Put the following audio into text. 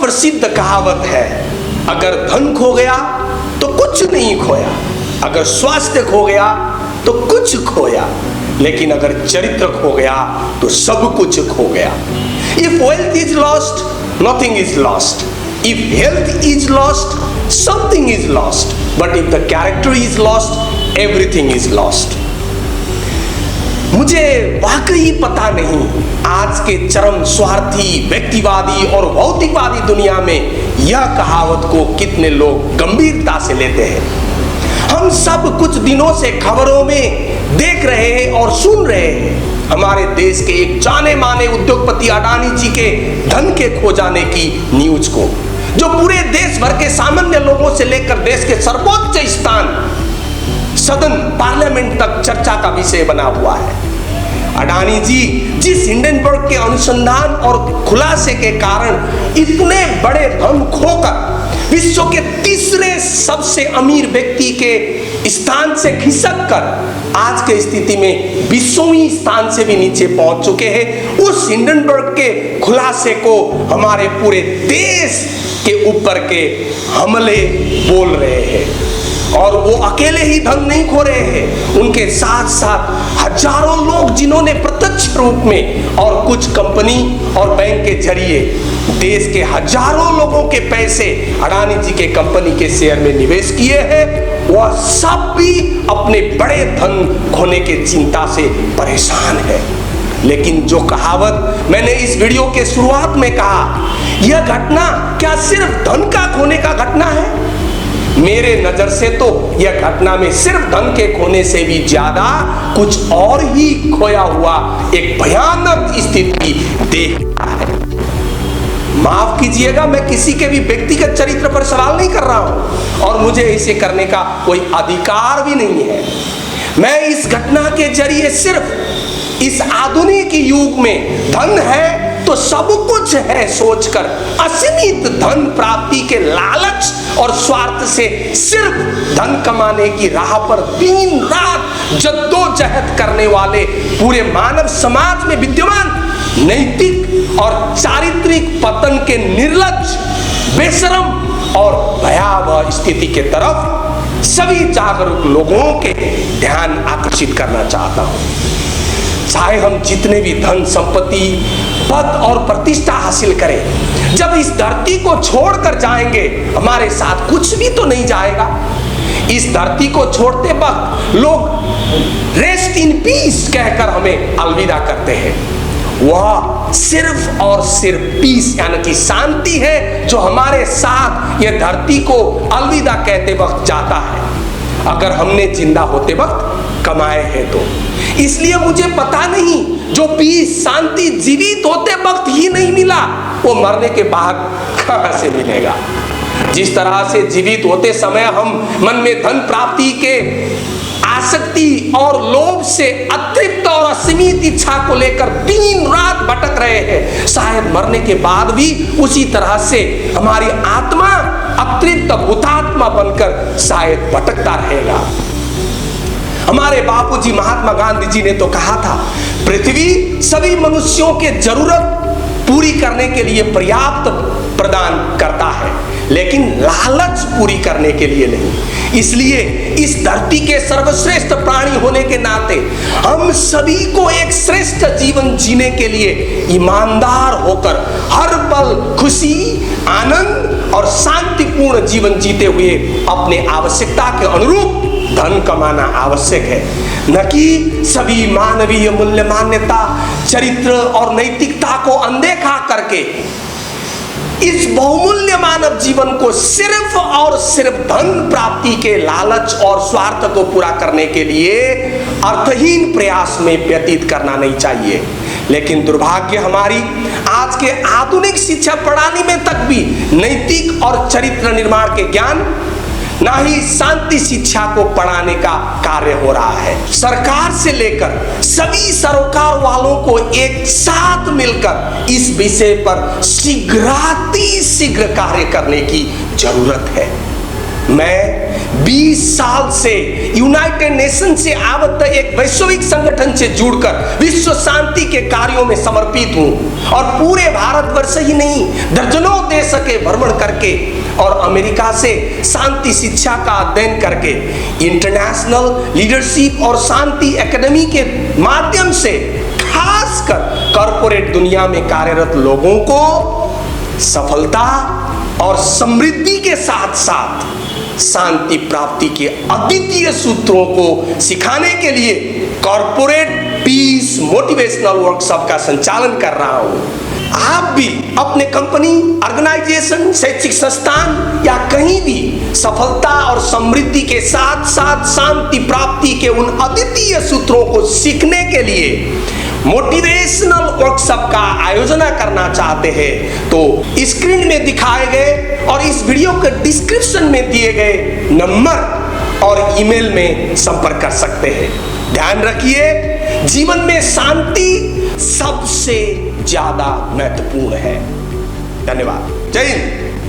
प्रसिद्ध कहावत है, अगर धन खो गया तो कुछ नहीं खोया, अगर स्वास्थ्य खो गया तो कुछ खोया, लेकिन अगर चरित्र खो गया तो सब कुछ खो गया। If wealth is lost, nothing is lost. If health is lost, something is lost. But if the character is lost, everything is lost. मुझे वाकई पता नहीं आज के चरम स्वार्थी, व्यक्तिवादी और भौतिकवादी दुनिया में यह कहावत को कितने लोग गंभीरता से लेते हैं। हम सब कुछ दिनों से खबरों में देख रहे हैं और सुन रहे हैं हमारे देश के एक जाने माने उद्योगपति अडानी जी के धन के खो जाने की न्यूज को, जो पूरे देश भर के सामान्य लोगों से लेकर देश के सर्वोच्च स्थान सदन पार्लियामेंट तक चर्चा का विषय बना हुआ है। अडानी जी जिस हिंडनबर्ग के अनुसंधान और खुलासे के कारण इतने बड़े धन खोकर विश्व के तीसरे सबसे अमीर व्यक्ति के स्थान से खिसक कर आज के स्थिति में 20वें स्थान से भी नीचे पहुंच चुके हैं, उस हिंडनबर्ग के खुलासे को हमारे पूरे देश के ऊपर के हमले बोल रहे हैं। और वो अकेले ही धन नहीं खो रहे हैं, उनके साथ साथ हजारों लोग जिन्होंने प्रत्यक्ष रूप में और कुछ कंपनी और बैंक के जरिए देश के हजारों लोगों के पैसे अडानी जी के कंपनी के शेयर में निवेश किए हैं, वह सब भी अपने बड़े धन खोने के चिंता से परेशान है। लेकिन जो कहावत मैंने इस वीडियो के शुरुआत में कहा, यह घटना क्या सिर्फ धन का खोने का घटना है? मेरे नजर से तो यह घटना में सिर्फ धन के खोने से भी ज्यादा कुछ और ही खोया हुआ एक भयानक स्थिति देख रहा है। माफ कीजिएगा, मैं किसी के भी व्यक्तिगत चरित्र पर सवाल नहीं कर रहा हूं और मुझे इसे करने का कोई अधिकार भी नहीं है। मैं इस घटना के जरिए सिर्फ इस आधुनिक युग में धन है तो सब कुछ है सोचकर असीमित धन प्राप्ति के लालच और स्वार्थ से सिर्फ धन कमाने की राह पर दिन रात जद्दोजहद करने वाले पूरे मानव समाज में विद्यमान नैतिक और चारित्रिक पतन के निर्लज्ज, बेशरम और भयावह स्थिति के तरफ सभी जागरूक लोगों के ध्यान आकर्षित करना चाहता हूं। चाहे हम जितने भी धन संपत्ति, पद और प्रतिष्ठा हासिल करें, जब इस धरती को छोड़कर जाएंगे हमारे साथ कुछ भी तो नहीं जाएगा। इस धरती को छोड़ते वक्त लोग रेस्ट इन पीस कहकर हमें अलविदा करते हैं। वह सिर्फ और सिर्फ पीस यानी कि शांति है जो हमारे साथ यह धरती को अलविदा कहते वक्त जाता है, अगर हमने जिंदा होते वक्त कमाए हैं तो। इसलिए मुझे पता नहीं जो पीस, शांति जीवित होते वक्त ही नहीं मिला, वो मरने के बाद कहां से मिलेगा। जिस तरह से जीवित होते समय हम मन में धन प्राप्ति के आसक्ति और लोभ से अतृप्त और असीमित इच्छा को लेकर दिन रात भटक रहे हैं, शायद मरने के बाद भी उसी तरह से हमारी आत्मा अतृप्त भूतात्मा बनकर शायद भटकता रहेगा। हमारे बापूजी महात्मा गांधी जी ने तो कहा था, पृथ्वी सभी मनुष्यों के जरूरत पूरी करने के लिए पर्याप्त प्रदान करता है, लेकिन लालच पूरी करने के लिए नहीं। इसलिए इस धरती के सर्वश्रेष्ठ प्राणी होने के नाते हम सभी को एक श्रेष्ठ जीवन जीने के लिए ईमानदार होकर हर पल खुशी, आनंद और शांतिपूर्ण जीवन जीते हुए अपने आवश्यकता के अनुरूप धन कमाना आवश्यक है, न कि सभी मानवीय मूल्य, मान्यता, चरित्र और नैतिकता को अनदेखा करके इस बहुमूल्य मानव जीवन को सिर्फ और सिर्फ धन प्राप्ति के लालच और स्वार्थ को पूरा करने के लिए अर्थहीन प्रयास में व्यतीत करना नहीं चाहिए। लेकिन दुर्भाग्य हमारी आज के आधुनिक शिक्षा प्रणाली में तक भी नैतिक और चरित्र निर्माण के ज्ञान, ना ही शांति शिक्षा को पढ़ाने का कार्य हो रहा है। सरकार से लेकर सभी सरोकार वालों को एक साथ मिलकर इस विषय पर शीघ्रातिशीघ्र कार्य करने की जरूरत है। मैं 20 साल से यूनाइटेड नेशन से आबद्ध एक वैश्विक संगठन से जुड़कर विश्व शांति के कार्यों में समर्पित हूं और पूरे भारतवर्ष ही नहीं, दर्जनों देश के भ्रमण करके और अमेरिका से शांति शिक्षा का अध्ययन करके इंटरनेशनल लीडरशिप और शांति एकेडमी के माध्यम से खासकर कॉरपोरेट दुनिया में कार्यरत लोगों को सफलता और समृद्धि के साथ साथ शांति प्राप्ति के अद्वितीय सूत्रों को सिखाने के लिए कॉरपोरेट पीस मोटिवेशनल वर्कशॉप का संचालन कर रहा हूं। आप भी अपने कंपनी, ऑर्गेनाइजेशन, शैक्षिक संस्थान या कहीं भी सफलता और समृद्धि के साथ साथ शांति प्राप्ति के उन अद्वितीय सूत्रों को सीखने के लिए मोटिवेशनल वर्कशॉप का आयोजन करना चाहते हैं तो स्क्रीन में दिखाए गए और इस वीडियो के डिस्क्रिप्शन में दिए गए नंबर और ईमेल में संपर्क कर सकते हैं। ध्यान रखिए, जीवन में शांति सबसे ज्यादा महत्वपूर्ण है। धन्यवाद। जय हिंद।